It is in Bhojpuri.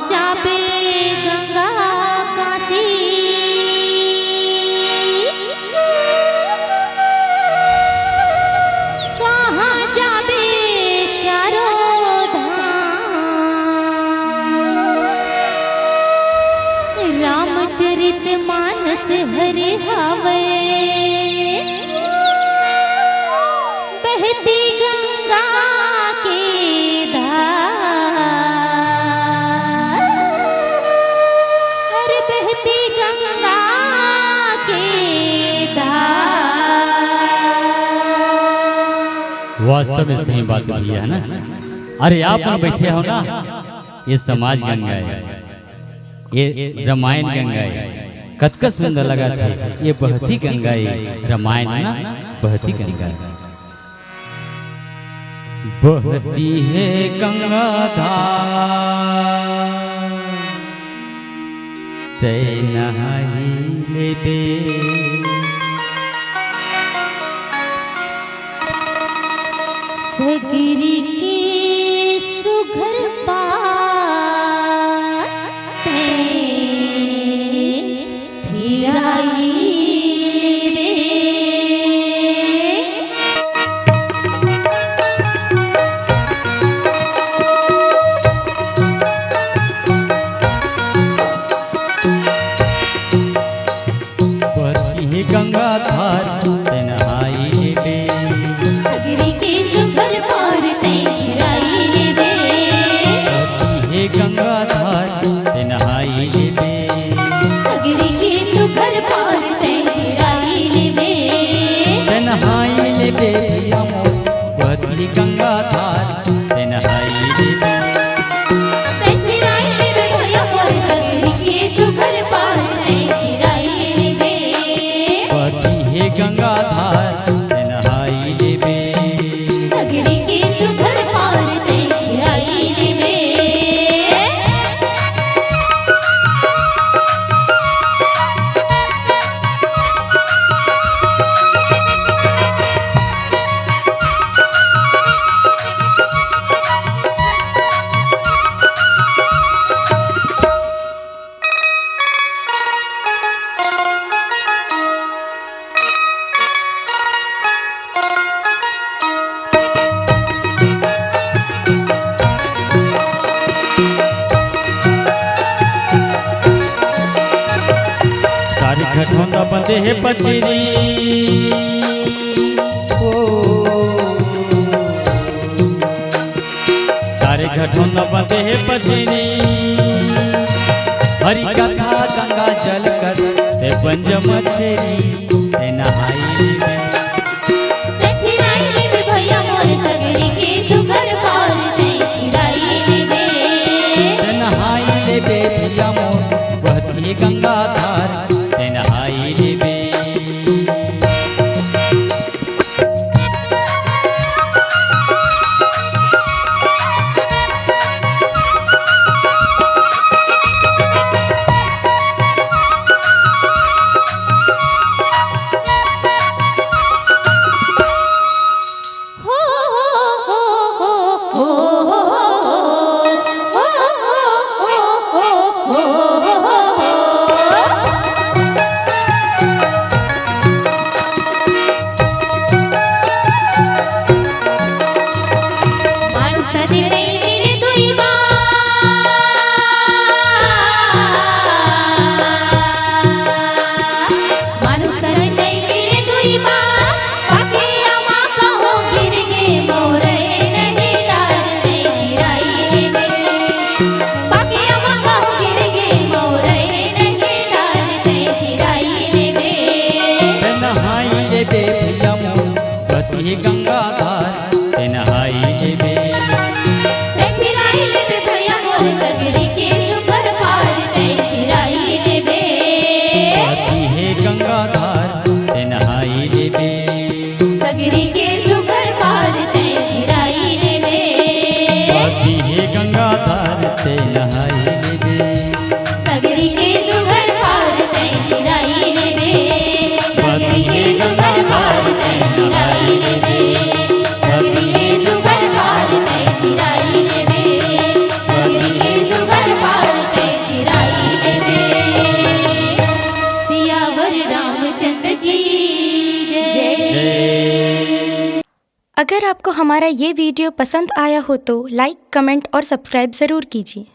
जाबे गंगा काशी कहाँ जाबे चारों धाम रामचरित मानस हरे हावे बहती गंगा के धार हर बहती गंगा के धार। वास्तव में सही बात भैया है ना। अरे आप लोग बैठे हो ना, ये समाज गंगा है, ये रामायण गंगा है, कतका सुंदर लगा थे। ये बहती गंगा है, रामायण है ना, बहती गंगा है। बहती है गंगा धार तै नहाई लेबे सगिरी के सुघर पार ते थिराई लेबे बहती है गंगा धार तै नहाई लेबे सगिरी के सुघर पार ते थिराई लेबे हे गंगा धार ते नहाई लेबे सगिरी के सुघर पार ते थिराई लेबे ते नहाई लेबे भैया मोर बहती गंगा धार ते नहाई लेबे ते थिराई लेबे भैया मोर सगिरी के सुघर पार ते थिराई लेबे बहती हे गंगा धार ते नहाई लेबे सगिरी के सुघर पार ते थिराई लेबे। सारी घटों बंदे है पचरी ओ सारी घटों बंदे है पचरी हरि कथा गंगा जल कर ते पंज मछरी ते नहाई लेबे ते थिराई लेबे भैया मोर सगिरी के सुघर पार ते थिराई लेबे ते नहाई लेबे भैया मोर बहती गंगा धार ते नहाई लेबे सियावर रामचंद्र की जय। जय। अगर आपको हमारा ये वीडियो पसंद आया हो तो लाइक, कमेंट और सब्सक्राइब ज़रूर कीजिए।